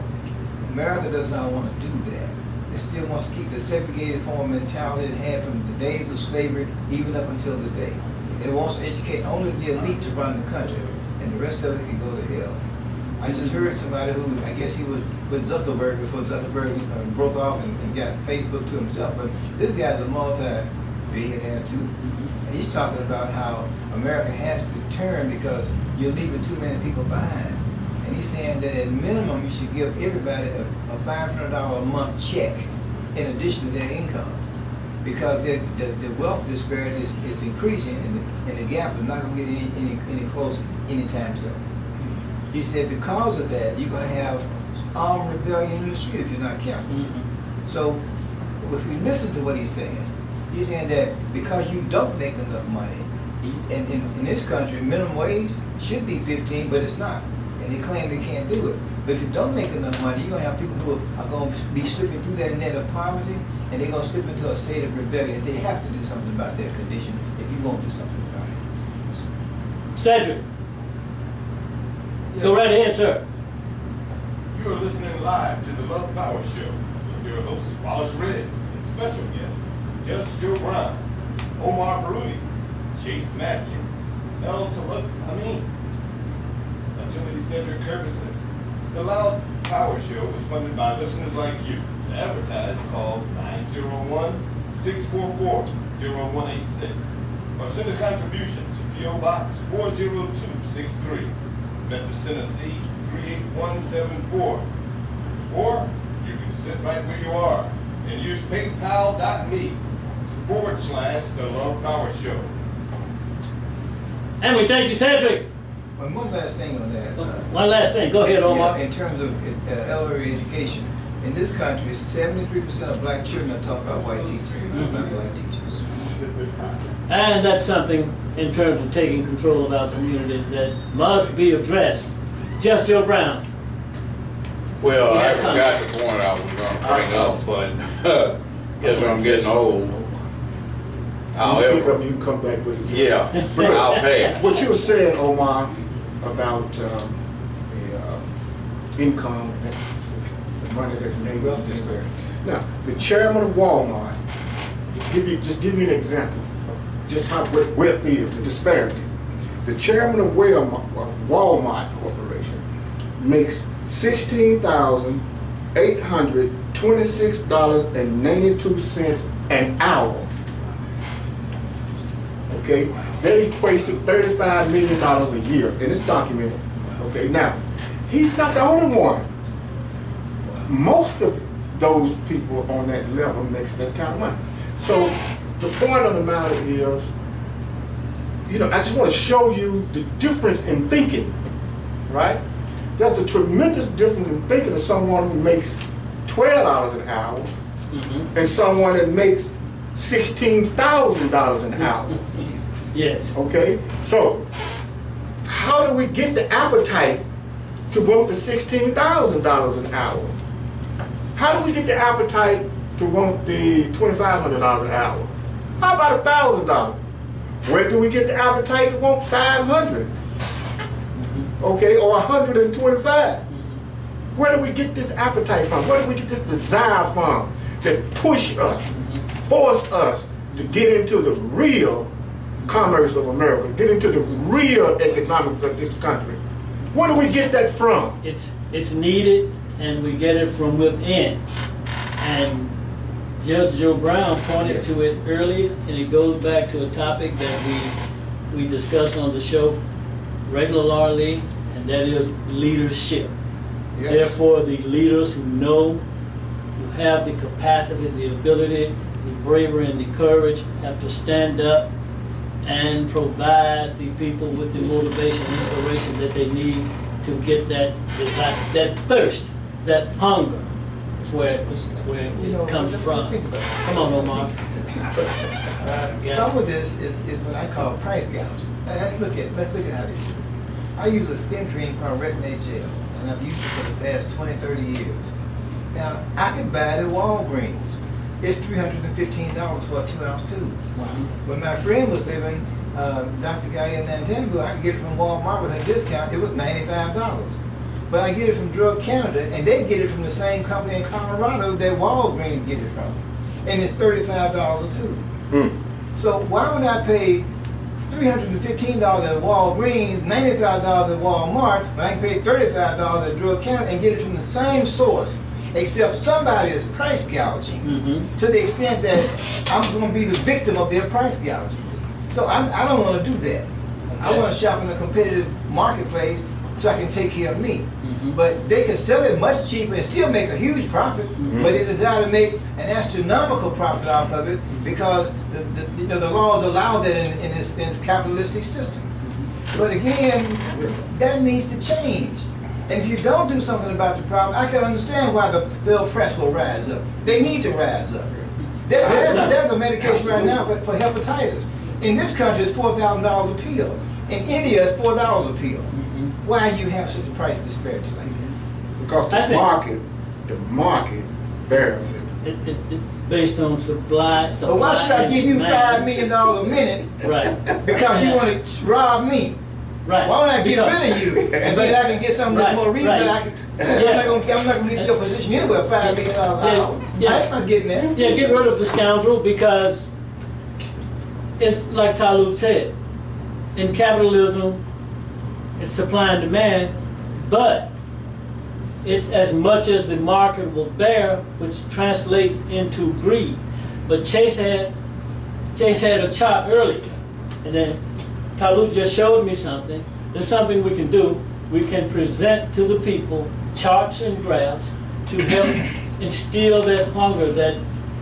America does not want to do that. It still wants to keep the segregated form of mentality it had from the days of slavery, even up until the day. It wants to educate only the elite to run the country, and the rest of it can go to hell. I just heard somebody who, I guess he was with Zuckerberg before Zuckerberg broke off and got Facebook to himself, but this guy's a multi-billionaire too. And he's talking about how America has to turn because you're leaving too many people behind. And he's saying that at minimum you should give everybody a $500 a month check in addition to their income, because the wealth disparity is increasing, and the gap is not going to get any closer anytime soon. He said because of that, you're going to have armed rebellion in the street if you're not careful. So if we listen to what he's saying that because you don't make enough money, and in this country, minimum wage should be 15, but it's not. And they claim they can't do it. But if you don't make enough money, you're going to have people who are going to be slipping through that net of poverty, and they're going to slip into a state of rebellion. They have to do something about their condition if you won't do something about it. Cedric, Yes. go right ahead, sir. You are listening live to the Love Power Show with your host, Wallace Red, and special guest, Judge Joe Brown, Omar Baruti, Chase Madkins, Talut, Amin, Cedric, Cubison. The Loud Power Show is funded by listeners like you. The advertise call 644-0186. Or send a contribution to P.O. Box 40263, Memphis, Tennessee 38174. Or you can sit right where you are and use paypal.me/The Love Power Show. And we thank you, Cedric. But one last thing on that. One last thing. Go ahead, Omar. In terms of elementary education, in this country, 73% of black children are taught by white teachers, not by black teachers. And that's something in terms of taking control of our communities that must be addressed. Just Joe Brown. Well, Yeah, I forgot the point I was gonna bring up, but guess I'm getting old. However, You can come back with it. yeah, I'll pay. What you were saying, Omar, about the income, the money that's made. Now, the chairman of Walmart, just give you an example of just how wealth is, the disparity. The chairman of Walmart Corporation makes $16,826.92 an hour. Okay, that equates to $35 million a year, and it's documented. Okay, now, he's not the only one. Most of those people on that level makes that kind of money. So, the point of the matter is, I just want to show you the difference in thinking, right? There's a tremendous difference in thinking of someone who makes $12 an hour and someone that makes $16,000 an hour. Jesus. Yes. Okay? So, how do we get the appetite to want the $16,000 an hour? How do we get the appetite to want the $2,500 an hour? How about $1,000? Where do we get the appetite to want $500? Okay, or $125? Where do we get this appetite from? Where do we get this desire from that push us, force us to get into the real commerce of America, get into the real economics of this country? Where do we get that from? It's needed, and we get it from within. And Judge Joe Brown pointed to it earlier, and it goes back to a topic that we discussed on the show regularly, and that is leadership. Yes. Therefore, the leaders who know, who have the capacity, the ability, the bravery, and the courage have to stand up and provide the people with the motivation, inspiration that they need to get that desire, that thirst, that hunger. Is where it comes from. Come on, Omar. Some of this is what I call price gouging. Let's look at how they do it. I use a skin cream called retin-A gel, and I've used it for the past 20, 30 years. Now, I can buy it at Walgreens. It's $315 for a 2-ounce tube. When my friend was living, Dr. Guy in Nantangu, I could get it from Walmart with a discount. It was $95. But I get it from Drug Canada, and they get it from the same company in Colorado that Walgreens get it from. And it's $35 a tube. So why would I pay $315 at Walgreens, $95 at Walmart, when I can pay $35 at Drug Canada and get it from the same source? Except somebody is price gouging to the extent that I'm going to be the victim of their price gouging. So I don't want to do that. I want to shop in a competitive marketplace so I can take care of me. But they can sell it much cheaper and still make a huge profit, but they desire to make an astronomical profit out of it because the laws allow that in this capitalistic system. But again, that needs to change. And if you don't do something about the problem, I can understand why the oppressed will rise up. They need to rise up. There's a medication right now for hepatitis. In this country, it's $4,000 a pill. In India, it's $4 a pill. Why do you have such a price disparity like that? Because the market bears it. It's based on supply. But why should I give you $5 million a minute? Right. Because you want to rob me. Right. Why don't I get rid of you? And then I can get something that's more reasonable. Right. I'm not going to reach your position anyway, $5 million an hour. I'm not getting there. Yeah, get rid of the scoundrel because it's like Talut said. In capitalism, it's supply and demand, but it's as much as the market will bear, which translates into greed. But Chase had a chart earlier, and then Talut just showed me something. There's something we can do. We can present to the people charts and graphs to help instill that hunger, that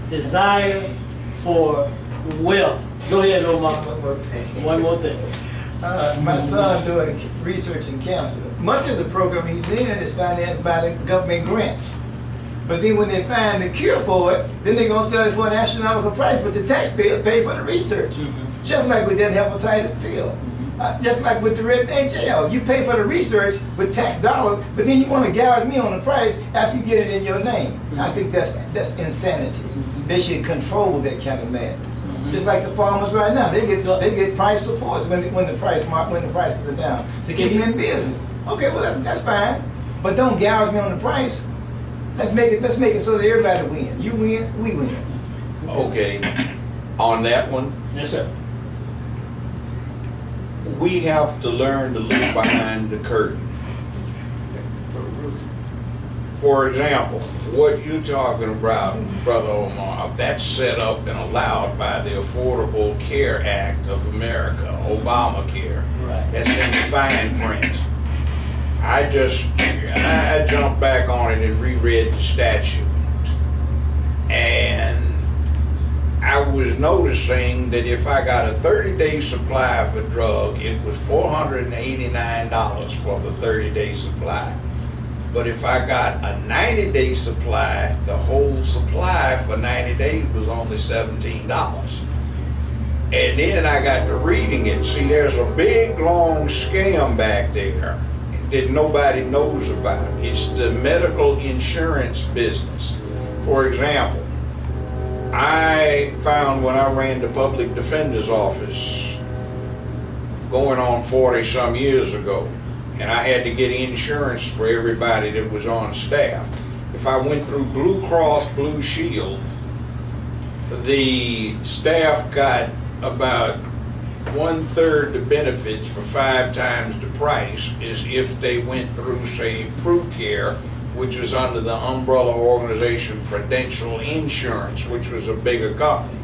desire for wealth. Go ahead, Omar. One more thing. One more thing. My son doing research in cancer. Much of the program he's in is financed by the government grants. But then when they find the cure for it, then they're going to sell it for an astronomical price, but the taxpayers pay for the research. Just like with that hepatitis pill. Just like with the red HL. You pay for the research with tax dollars, but then you want to gouge me on the price after you get it in your name. I think that's insanity. They should control that kind of madness. Just like the farmers right now, they get price supports when the prices are down to keep them in business. Okay, well that's fine, but don't gouge me on the price. Let's make it so that everybody wins. You win, we win. Okay, on that one, Yes, sir. we have to learn to look behind the curtain. For example, what you're talking about, Brother Omar, that's set up and allowed by the Affordable Care Act of America, Obamacare. Right. That's in the fine print. I jumped back on it and reread the statute. And I was noticing that if I got a 30-day supply of a drug, it was $489 for the 30-day supply. But if I got a 90-day supply, the whole supply for 90 days was only $17. And then I got to reading it. See, there's a big, long scam back there that nobody knows about. It's the medical insurance business. For example, I found when I ran the public defender's office going on 40-some years ago, and I had to get insurance for everybody that was on staff. If I went through Blue Cross Blue Shield, the staff got about 1/3 the benefits for 5 times the price as if they went through, say, PruCare, which was under the umbrella organization Prudential Insurance, which was a bigger company.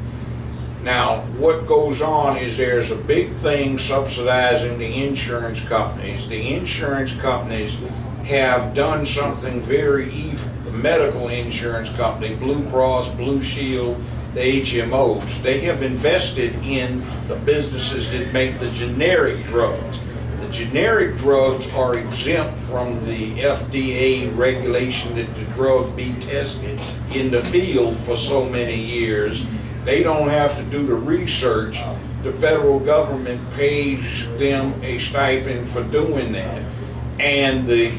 Now, what goes on is there's a big thing subsidizing the insurance companies. The insurance companies have done something very evil. The medical insurance company, Blue Cross, Blue Shield, the HMOs, they have invested in the businesses that make the generic drugs. The generic drugs are exempt from the FDA regulation that the drug be tested in the field for so many years. They don't have to do the research. The federal government pays them a stipend for doing that. And the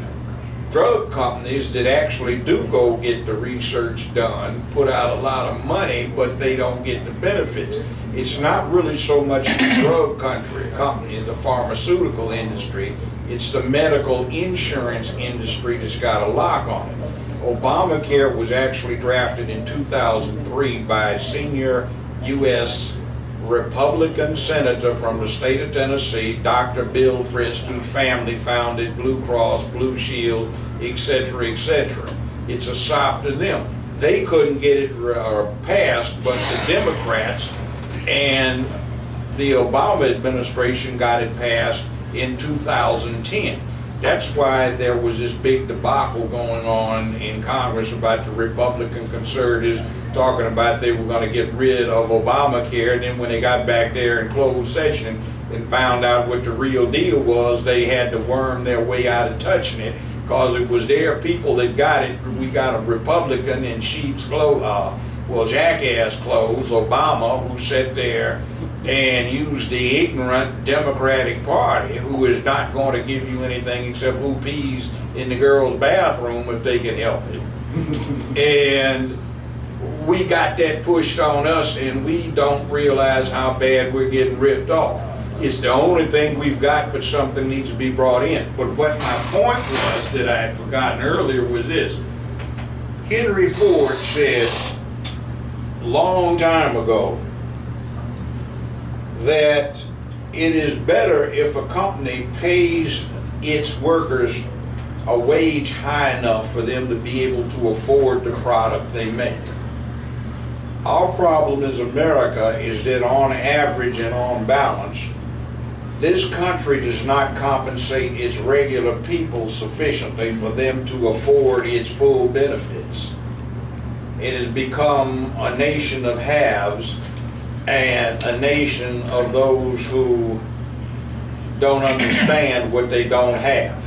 drug companies that actually do go get the research done put out a lot of money, but they don't get the benefits. It's not really so much the drug company, the pharmaceutical industry. It's the medical insurance industry that's got a lock on it. Obamacare was actually drafted in 2003 by a senior U.S. Republican senator from the state of Tennessee, Dr. Bill Frist, whose family founded Blue Cross, Blue Shield, etc., etc. It's a sop to them. They couldn't get it passed, but the Democrats and the Obama administration got it passed in 2010. That's why there was this big debacle going on in Congress about the Republican conservatives talking about they were going to get rid of Obamacare, and then when they got back there in closed session and found out what the real deal was, they had to worm their way out of touching it because it was their people that got it. We got a Republican in sheep's clothes, jackass clothes, Obama, who sat there and used the ignorant Democratic Party, who is not going to give you anything except who pees in the girls' bathroom if they can help it. And we got that pushed on us, and we don't realize how bad we're getting ripped off. It's the only thing we've got, but something needs to be brought in. But what my point was that I had forgotten earlier was this. Henry Ford said a long time ago that it is better if a company pays its workers a wage high enough for them to be able to afford the product they make. Our problem as America is that on average and on balance, this country does not compensate its regular people sufficiently for them to afford its full benefits. It has become a nation of haves and a nation of those who don't understand what they don't have.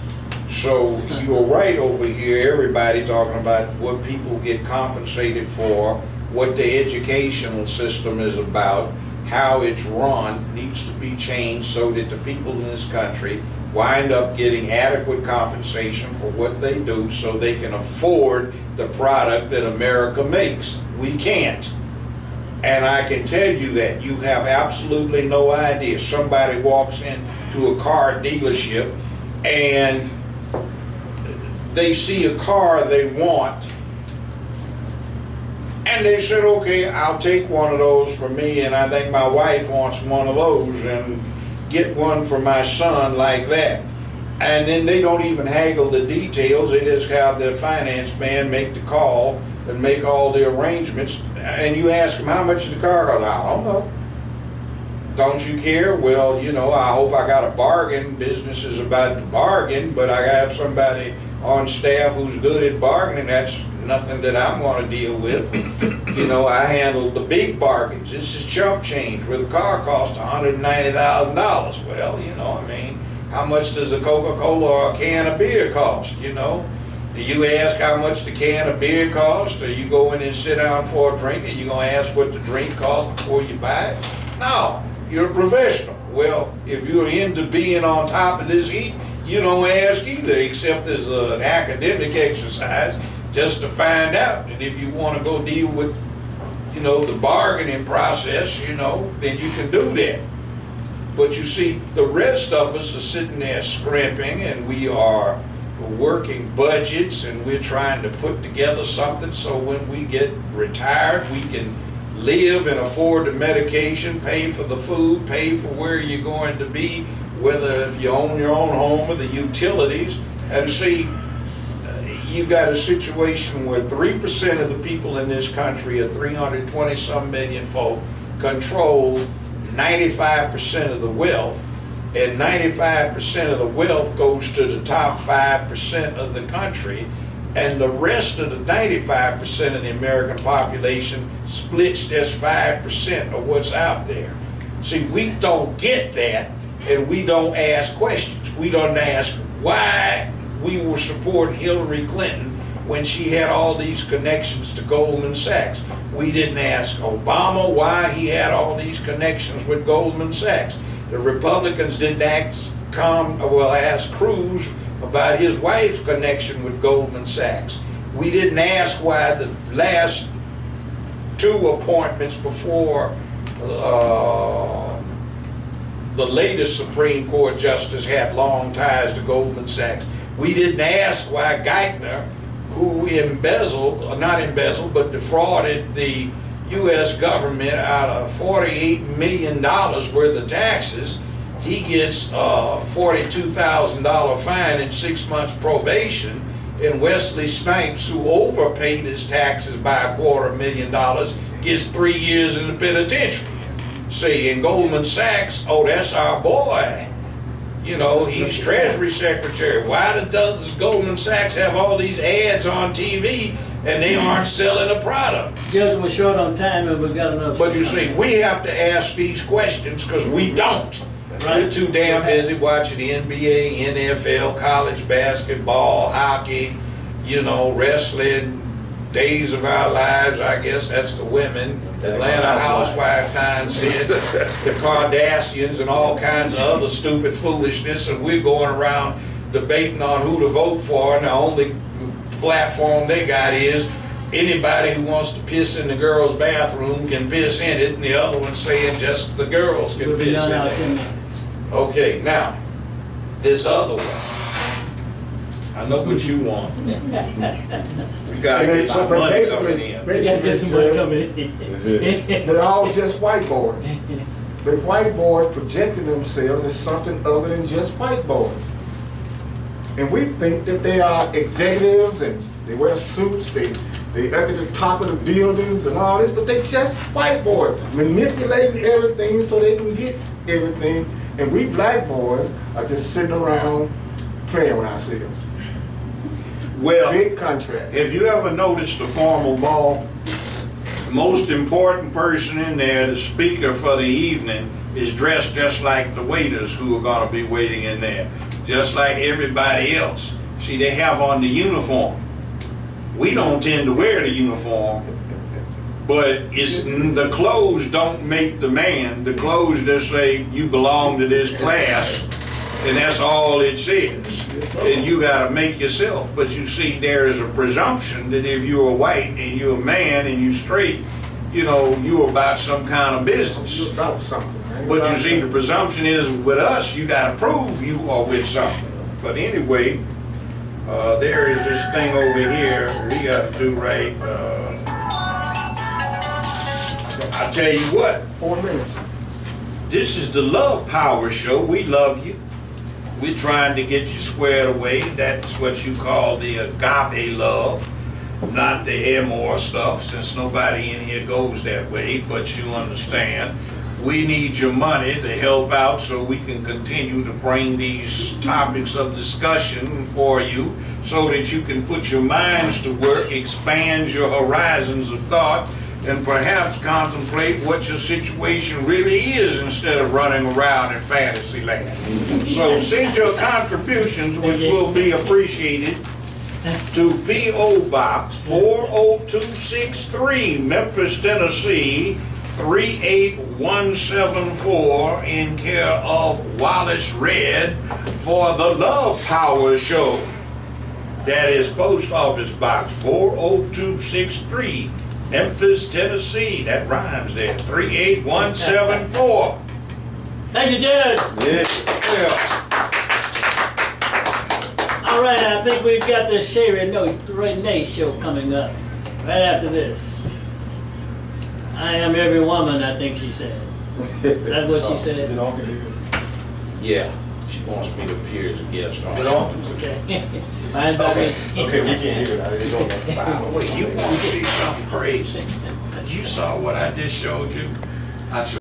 So you're right over here, everybody talking about what people get compensated for, what the educational system is about, how it's run needs to be changed so that the people in this country wind up getting adequate compensation for what they do so they can afford the product that America makes. We can't. And I can tell you that you have absolutely no idea. Somebody walks into a car dealership and they see a car they want, and they said, okay, I'll take one of those for me, and I think my wife wants one of those, and get one for my son like that. And then they don't even haggle the details. They just have their finance man make the call and make all the arrangements. And you ask them, how much is the car cost? I don't know. Don't you care? Well, you know, I hope I got a bargain. Business is about to bargain, but I have somebody on staff who's good at bargaining. That's nothing that I'm going to deal with. You know, I handle the big bargains. This is chump change where the car costs $190,000. Well, you know, I mean, how much does a Coca-Cola or a can of beer cost, you know? Do you ask how much the can of beer costs, or you go in and sit down for a drink and you going to ask what the drink costs before you buy it? No, you're a professional. Well, if you're into being on top of this heat, you don't ask either, except as an academic exercise, just to find out. And if you want to go deal with, you know, the bargaining process, you know, then you can do that. But you see, the rest of us are sitting there scrimping, and we are working budgets, and we're trying to put together something so when we get retired, we can live and afford the medication, pay for the food, pay for where you're going to be, whether if you own your own home or the utilities. And see, you got a situation where 3% of the people in this country, or 320-some million folk, control 95% of the wealth, and 95% of the wealth goes to the top 5% of the country, and the rest of the 95% of the American population splits just 5% of what's out there. See, we don't get that, and we don't ask questions. We don't ask why we were supporting Hillary Clinton when she had all these connections to Goldman Sachs. We didn't ask Obama why he had all these connections with Goldman Sachs. The Republicans didn't ask Cruz about his wife's connection with Goldman Sachs. We didn't ask why the last two appointments before the latest Supreme Court justice had long ties to Goldman Sachs. We didn't ask why Geithner, who defrauded the U.S. government out of $48 million worth of taxes, he gets a $42,000 fine and 6 months probation, and Wesley Snipes, who overpaid his taxes by $250,000, gets 3 years in the penitentiary. See, in Goldman Sachs, oh, that's our boy. You know, he's Treasury Secretary. Why does Goldman Sachs have all these ads on TV and they aren't selling a product? Judge, we're short on time and we've got enough. But you see, we have to ask these questions because we don't. Right. We're too damn busy watching the NBA, NFL, college basketball, hockey, you know, wrestling, Days of Our Lives, I guess that's the women, Atlanta Housewife nonsense, the Kardashians, and all kinds of other stupid foolishness, and we're going around debating on who to vote for, and the only platform they got is anybody who wants to piss in the girls' bathroom can piss in it, and the other one saying just the girls can piss in it. Okay, now, this other one. I know what you want. We gotta get some money coming in. They're all just whiteboards. The whiteboard projecting themselves as something other than just whiteboards. And we think that they are executives and they wear suits, they up at the top of the buildings and all this, but they just whiteboard, manipulating everything so they can get everything. And we black boys are just sitting around playing with ourselves. Well, Big contrast. have you ever noticed a formal ball? The most important person in there, the speaker for the evening, is dressed just like the waiters who are going to be waiting in there, just like everybody else. See, they have on the uniform. We don't tend to wear the uniform, but it's the clothes don't make the man. The clothes just say you belong to this class, and that's all it says. And you got to make yourself. But you see, there is a presumption that if you're white and you're a man and you're straight, you know, you're about some kind of business. You're about something, man. But you see, the presumption is with us, you got to prove you are with something. But anyway, there is this thing over here we got to do right. I tell you what, 4 minutes. this is the Love Power Show. We love you. We're trying to get you squared away. That's what you call the agape love, not the amor stuff, since nobody in here goes that way, but you understand. We need your money to help out so we can continue to bring these topics of discussion for you so that you can put your minds to work, expand your horizons of thought, and perhaps contemplate what your situation really is instead of running around in fantasy land. So send your contributions, which will be appreciated, to P.O. Box 40263, Memphis, Tennessee 38174, in care of Wallace Red, for the Love Power Show. That is Post Office Box 40263, Memphis, Tennessee. That rhymes there. 38174. Thank you, Judge. Yeah. Well, All right, I think we've got the Shay Renee show coming up right after this. I am every woman, I think she said. Is that what she said? Is it on? yeah, she wants me to appear as a guest on Is it on? Okay. Fine by me. Okay, we can't hear it. It's on. By the way, you want to see something crazy? You saw what I just showed you? I